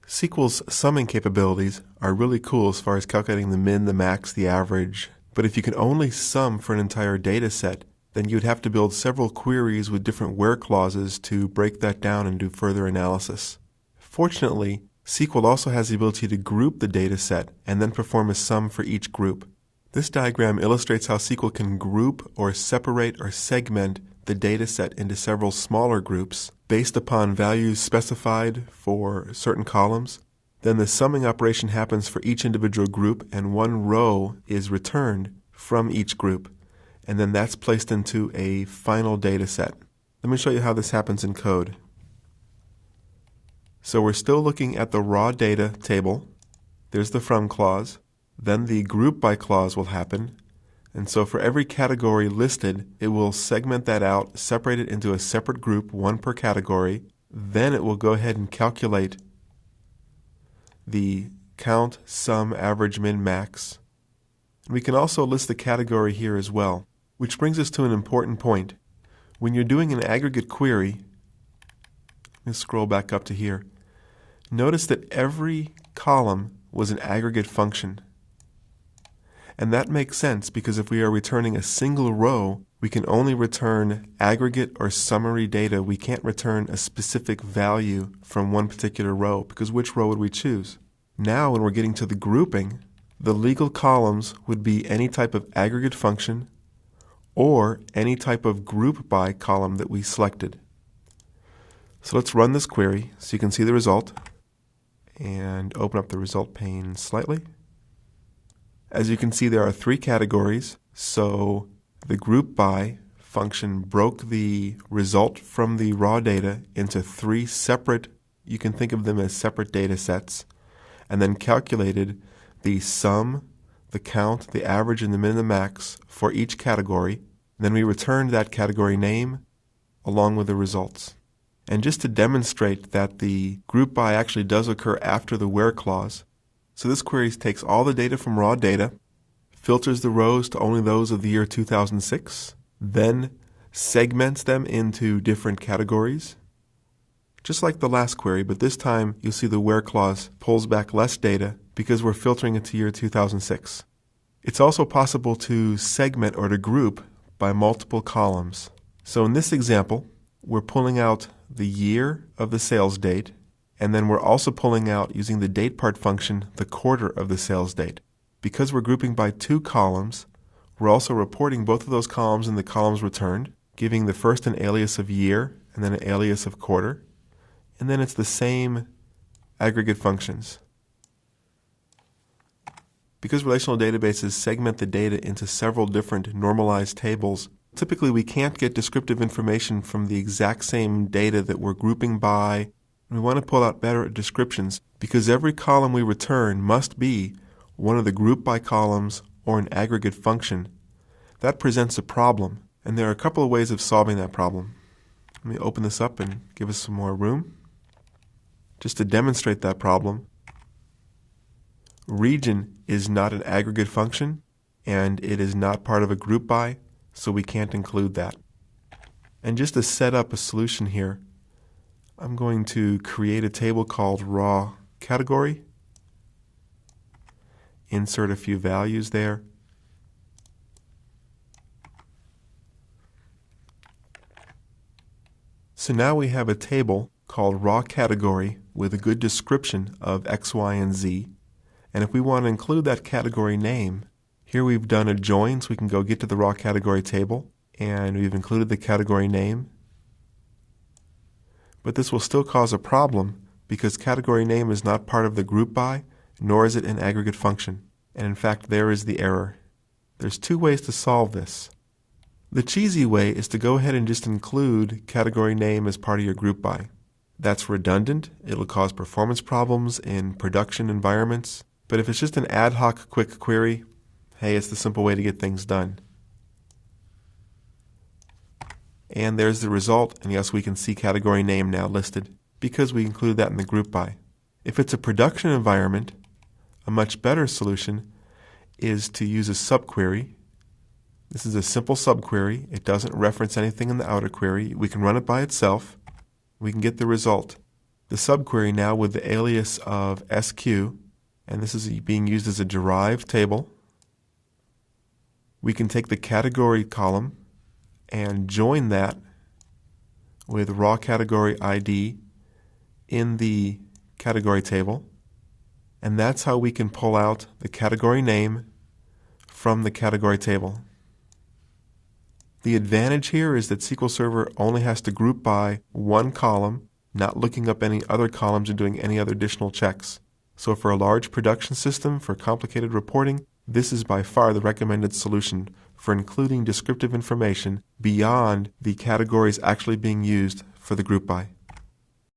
SQL's summing capabilities are really cool as far as calculating the min, the max, the average. But if you can only sum for an entire data set, then you'd have to build several queries with different where clauses to break that down and do further analysis. Fortunately, SQL also has the ability to group the data set and then perform a sum for each group. This diagram illustrates how SQL can group or separate or segment the data set into several smaller groups based upon values specified for certain columns. Then the summing operation happens for each individual group and one row is returned from each group. And then that's placed into a final data set. Let me show you how this happens in code. So we're still looking at the raw data table. There's the from clause. Then the group by clause will happen. And so for every category listed, it will segment that out, separate it into a separate group, one per category. Then it will go ahead and calculate the count, sum, average, min, max. And we can also list the category here as well, which brings us to an important point. When you're doing an aggregate query, let me scroll back up to here. Notice that every column was an aggregate function. And that makes sense because if we are returning a single row, we can only return aggregate or summary data. We can't return a specific value from one particular row because which row would we choose? Now when we're getting to the grouping, the legal columns would be any type of aggregate function or any type of group by column that we selected. So let's run this query so you can see the result and open up the result pane slightly. As you can see, there are three categories. So the group by function broke the result from the raw data into three separate, you can think of them as separate data sets, and then calculated the sum, the count, the average, and the min and the max for each category. Then we returned that category name along with the results. And just to demonstrate that the group by actually does occur after the where clause, so this query takes all the data from raw data, filters the rows to only those of the year 2006, then segments them into different categories, just like the last query, but this time you'll see the where clause pulls back less data because we're filtering it to year 2006. It's also possible to segment or to group by multiple columns. So in this example, we're pulling out the year of the sales date, and then we're also pulling out, using the date part function, the quarter of the sales date. Because we're grouping by two columns, we're also reporting both of those columns in the columns returned, giving the first an alias of year and then an alias of quarter. And then it's the same aggregate functions. Because relational databases segment the data into several different normalized tables, typically we can't get descriptive information from the exact same data that we're grouping by. We want to pull out better descriptions because every column we return must be one of the group by columns or an aggregate function. That presents a problem, and there are a couple of ways of solving that problem. Let me open this up and give us some more room. Just to demonstrate that problem, region is not an aggregate function, and it is not part of a group by, so we can't include that. And just to set up a solution here, I'm going to create a table called raw category, insert a few values there, so now we have a table called raw category with a good description of X, Y, and Z, and if we want to include that category name, here we've done a join so we can go get to the raw category table, and we've included the category name. But this will still cause a problem because category name is not part of the group by, nor is it an aggregate function. And in fact, there is the error. There's two ways to solve this. The cheesy way is to go ahead and just include category name as part of your group by. That's redundant. It'll cause performance problems in production environments. But if it's just an ad hoc quick query, hey, it's the simple way to get things done. And there's the result, and yes, we can see category name now listed because we included that in the group by. If it's a production environment, a much better solution is to use a subquery. This is a simple subquery. It doesn't reference anything in the outer query. We can run it by itself. We can get the result. the subquery now with the alias of SQ, and this is being used as a derived table. We can take the category column and join that with raw category ID in the category table, and that's how we can pull out the category name from the category table. The advantage here is that SQL Server only has to group by one column, not looking up any other columns or doing any other additional checks. So for a large production system for complicated reporting, this is by far the recommended solution for including descriptive information beyond the categories actually being used for the group by.